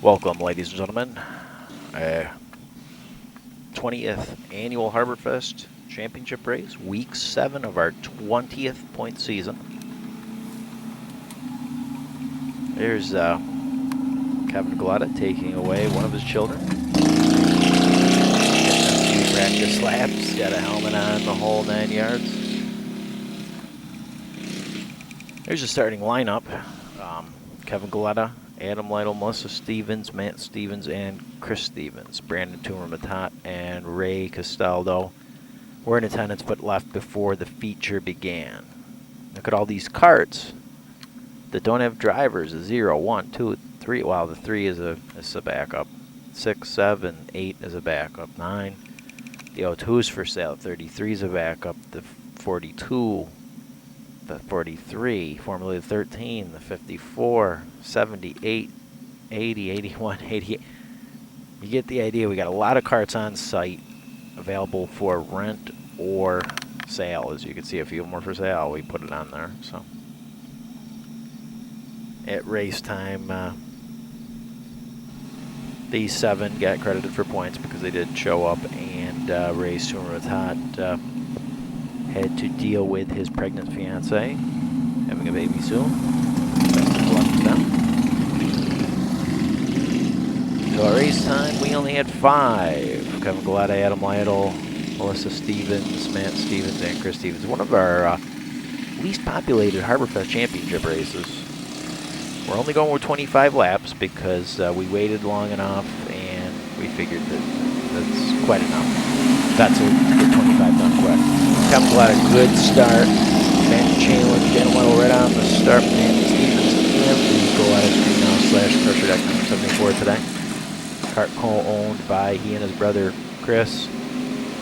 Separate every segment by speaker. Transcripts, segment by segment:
Speaker 1: Welcome, ladies and gentlemen. 20th Annual Harborfest Championship Race, Week 7 of our 20th point season. There's Kevin Galetta taking away one of his children. Getting a few practice laps, got a helmet on, the whole 9 yards. There's the starting lineup. Kevin Galetta, Adam Lytle, Melissa Stevens, Matt Stevens, and Chris Stevens. Brandon Toomer-Matat and Ray Castaldo were in attendance but left before the feature began. Look at all these carts that don't have drivers. A 0, 1, 2, 3. Wow, the 3 is a backup. 6, 7, 8 is a backup. 9. The 02's for sale. 33 is a backup. The 42. The 43, formerly the 13, the 54, 78, 80, 81, 88. You get the idea. We got a lot of carts on site available for rent or sale. As you can see, a few more for sale. We put it on there. So at race time, these 7 got credited for points because they did show up, and Ray Toomer-Matat had to deal with his pregnant fiance having a baby soon. Best of luck to them. So at race time, we only had 5. Kevin Galetta, Adam Lytle, Melissa Stevens, Matt Stevens, and Chris Stevens. One of our least populated Harborfest Championship races. We're only going with 25 laps because we waited long enough, and we figured that's quite enough. That's to get 25 done quick. Kevin Galetta, good start. Matt challenge, Adam Lytle right on the start. Matt Stevens and the Galetta Greenhouse / Crusher Deck number 74 today. Kart co-owned by he and his brother Chris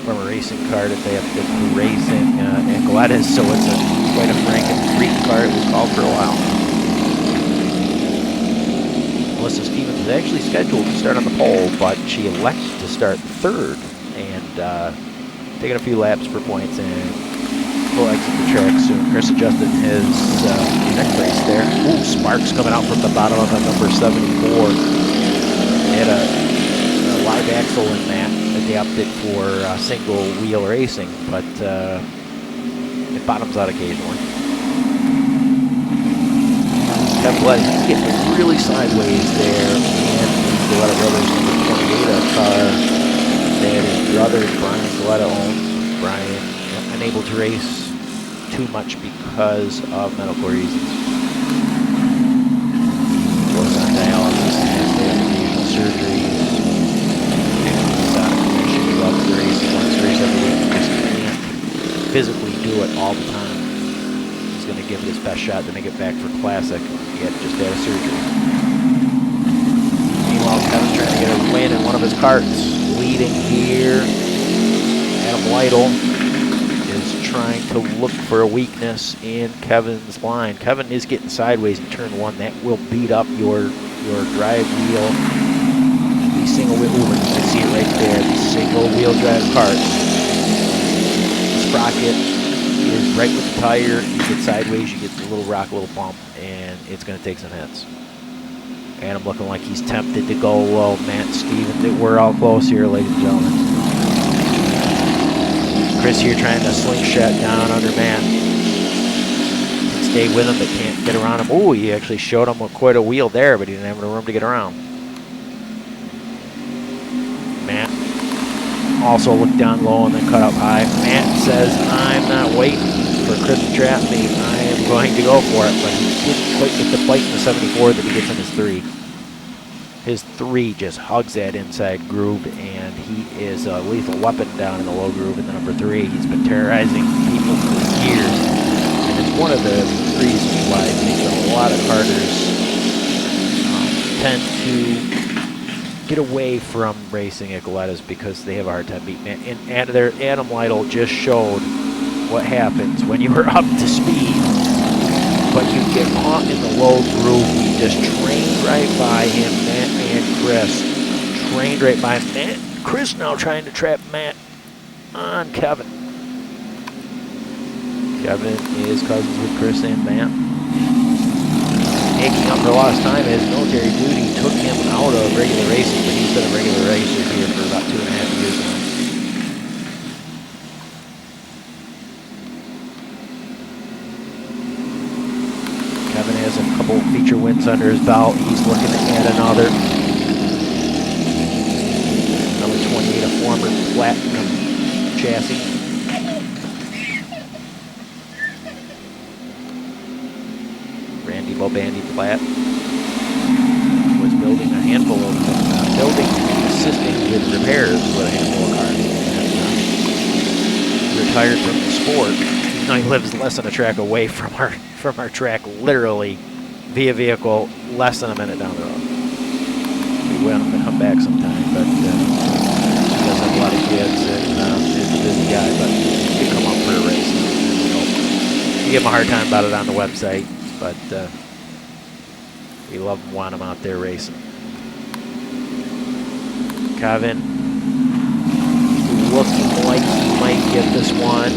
Speaker 1: from a racing cart at the Racing and Galetta, so it's quite a freak car. It was called for a while. Melissa Stevens was actually scheduled to start on the pole, but she elected to start third and taking a few laps for points, and we'll exit the track soon. Chris adjusted his neck brace there. Ooh, sparks coming out from the bottom of the number 74. They had a live axle in that they opted for single wheel racing, but it bottoms out occasionally. Kevin Galetta getting really sideways there, and the Galetta brothers number 28, a car that his brother Brian Galetta owns. Brian unable to race too much because of medical reasons. Goes on dialysis and has to have occasional surgeries. He's out of commission. He loves to race. He wants to race every week. He just can't physically do it all the time. He's going to give it his best shot to make it back for Classic. He had just had a surgery. Meanwhile, Kevin's trying to get a win in one of his carts. Leading here, Adam Lytle is trying to look for a weakness in Kevin's line. Kevin is getting sideways in turn 1. That will beat up your drive wheel. The single wheel, ooh, you can see it right there. The single wheel drive cart. The sprocket is right with the tire. You get sideways, you get a little rock, a little bump, and it's going to take some hits. Adam looking like he's tempted to go low. Matt Stevens, we're all close here, ladies and gentlemen. Chris here trying to slingshot down under Matt. Can stay with him, but can't get around him. Ooh, he actually showed him quite a wheel there, but he didn't have enough room to get around. Matt also looked down low and then cut up high. Matt says, I'm not waiting for Chris to trap me. I am going to go for it, but he didn't quite get the bite in the 74 that he gets in his 3. His 3 just hugs that inside groove, and he is a lethal weapon down in the low groove in the number 3. He's been terrorizing people for years, and it's one of the reasons why I think that a lot of karters tend to get away from racing at Galetta's because they have a hard time beating it. And Adam Lytle just showed what happens when you are up to speed, but you get caught in the low groove. You just trained right by him. Matt and Chris trained right by him. Matt, Chris now trying to trap Matt on Kevin. Kevin is cousins with Chris and Matt. Making up for lost time as military duty took him out out of regular racing, but he's been a regular racer here for about 2.5 years now. Kevin has a couple feature wins under his belt. He's looking to add another. Number 28, a former platinum chassis. Randy Bobandy Platt was building a handful of assisting with repairs with a handful of cars. And, retired from the sport. Now he lives less than a track away from our track, literally via vehicle, less than a minute down the road. We want him to come back sometime, but he does have a lot of kids and is a busy guy, but he'll come up for a race. And, you give him a hard time about it on the website, but we love and want him out there racing. Kevin looking like he might get this one.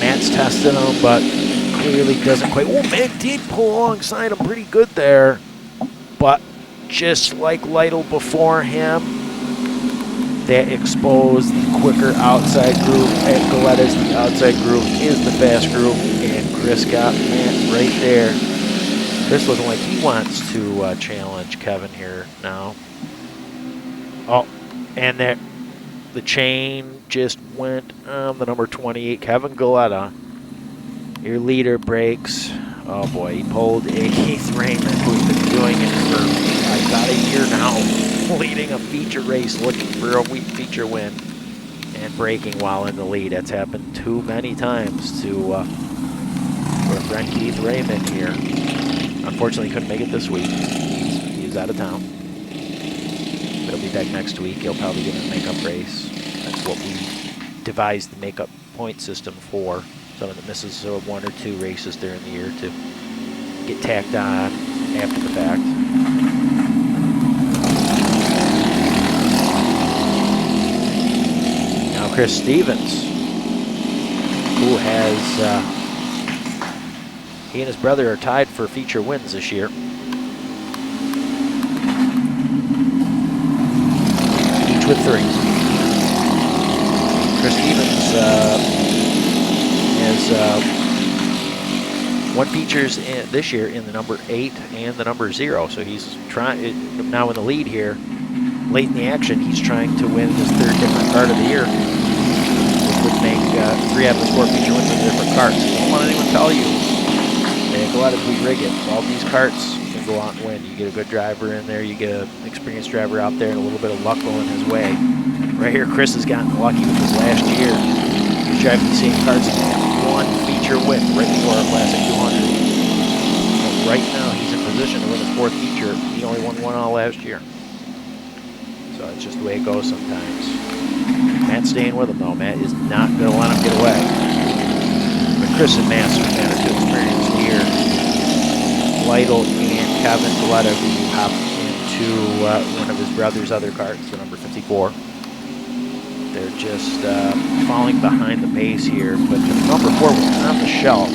Speaker 1: Matt's testing him, but clearly doesn't quite. Oh, Matt did pull alongside him pretty good there. But just like Lytle before him, that exposed the quicker outside groove. At Galetta's, the outside groove is the fast groove. And Chris got Matt right there. Chris looking like he wants to challenge Kevin here now. Oh, and there. The chain just went on the number 28, Kevin Galetta. Your leader breaks. Oh boy, he pulled a Keith Raymond, who's been doing it for about a year now, leading a feature race, looking for a feature win, and breaking while in the lead. That's happened too many times to our friend Keith Raymond here. Unfortunately, couldn't make it this week. He was out of town. He'll be back next week. He'll probably get a makeup race. That's what we devised the makeup point system for. Someone that misses 1 or 2 races during the year to get tacked on after the fact. Now Chris Stevens, who has, he and his brother are tied for feature wins this year. With 3. Chris Stevens has won features this year in the number 8 and the number 0. So he's trying now in the lead here, late in the action. He's trying to win his 3rd different card of the year, which would make 3 out of the 4 feature wins in different carts. Don't let anyone tell you they go out if we rig it. All these carts can go out and win. You get a good driver in there, you get an experienced driver out there, and a little bit of luck going his way. Right here, Chris has gotten lucky with his last year. He's driving the same carts and had 1 feature win right before our Classic 200. But right now, he's in position to win his 4th feature. He only won 1 all last year. So it's just the way it goes sometimes. Matt's staying with him, though. Matt is not going to let him get away. But Chris and Matt are too experienced here. Lytle and Kevin Galetta, who hopped into one of his brother's other carts, the number 54. They're just falling behind the pace here, but the number 4 was on the shelf.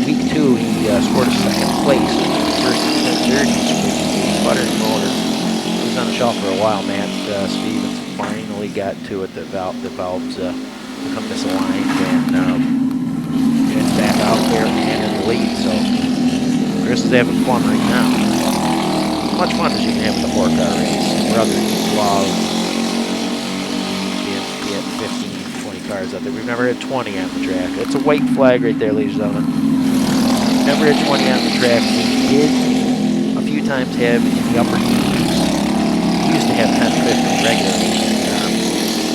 Speaker 1: Week 2, he scored a 2nd place in the first 1030s with the Butters motor. He was on the shelf for a while. Matt Stevens finally got to it. The valves become misaligned, and it's back out there and in the lead. So Chris is having fun right now. As much fun as you can have with a 4-car race. Brothers love being 15, 20 cars out there. We've never had 20 on the track. It's a white flag right there, ladies and gentlemen. Never had 20 on the track. We did a few times have in the upper teens. We used to have 10, 15 regularly.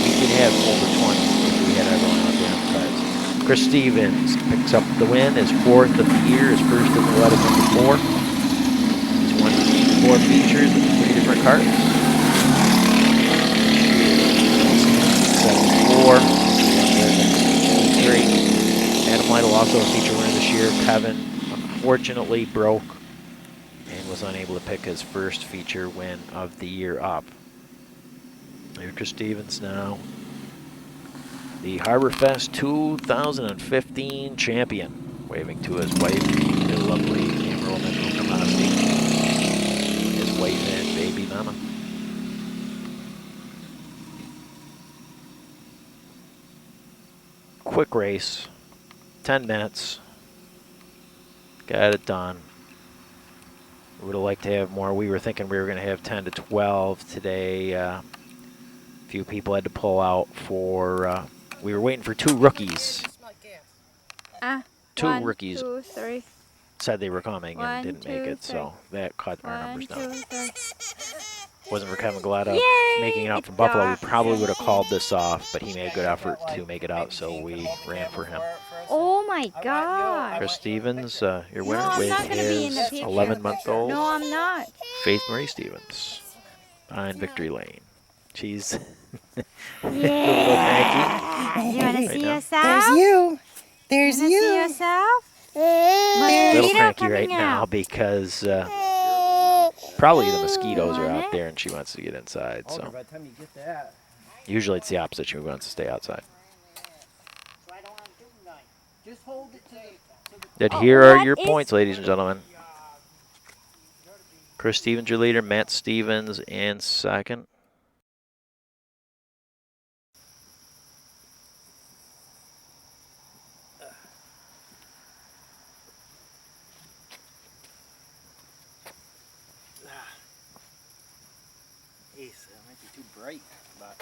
Speaker 1: We could have over 20 if we had everyone out there on the cars. Chris Stevens picks up the win, his 4th of the year, his first in the letter number 4. He's won 4 features with 3 different carts. 7-4, 3. Adam Lytle also a feature winner this year. Kevin unfortunately broke and was unable to pick his first feature win of the year up. There's Chris Stevens now, the HarborFest 2015 champion, waving to his wife, the lovely Amarillo Metro Capacity. quick race. 10 minutes. Got it done. Would have liked to have more. We were thinking we were going to have 10 to 12 today. A few people had to pull out for. We were waiting for 2 rookies. Two rookies
Speaker 2: 1, 2, 3.
Speaker 1: said they were coming and
Speaker 2: 1,
Speaker 1: didn't
Speaker 2: 2,
Speaker 1: make it,
Speaker 2: 3.
Speaker 1: so that cut our
Speaker 2: 1,
Speaker 1: numbers
Speaker 2: 2,
Speaker 1: down.
Speaker 2: 3.
Speaker 1: Wasn't for Kevin Galetta
Speaker 2: Yay,
Speaker 1: making it out
Speaker 2: it's
Speaker 1: from Buffalo, we
Speaker 2: dark.
Speaker 1: probably would have called this off, but he made a good effort to make it out, so we ran for him.
Speaker 2: Oh my God.
Speaker 1: Chris Stevens, your winner
Speaker 2: I'm
Speaker 1: with
Speaker 2: not gonna be in the
Speaker 1: his
Speaker 2: picture.
Speaker 1: 11-month-old
Speaker 2: No, I'm not.
Speaker 1: Faith Marie Stevens behind Victory Lane. She's a little
Speaker 2: Yeah.
Speaker 1: cranky.
Speaker 2: You wanna
Speaker 1: Right
Speaker 2: see
Speaker 1: now.
Speaker 2: yourself?
Speaker 3: There's you. There's
Speaker 2: Wanna see
Speaker 3: you.
Speaker 2: yourself?
Speaker 1: A little
Speaker 2: Mosquito
Speaker 1: cranky right
Speaker 2: coming
Speaker 1: now
Speaker 2: out.
Speaker 1: because probably the mosquitoes are
Speaker 2: Want
Speaker 1: out
Speaker 2: it?
Speaker 1: there and she wants to get inside.
Speaker 4: Oh,
Speaker 1: So
Speaker 4: by the time you get that.
Speaker 1: usually it's the opposite. She wants to stay outside.
Speaker 4: Just hold it to the
Speaker 1: And
Speaker 2: Oh,
Speaker 1: here are
Speaker 2: what
Speaker 1: your
Speaker 2: is-
Speaker 1: points, ladies and gentlemen. Chris Stevens, your leader. Matt Stevens in second.
Speaker 4: Ace. It might be too bright, but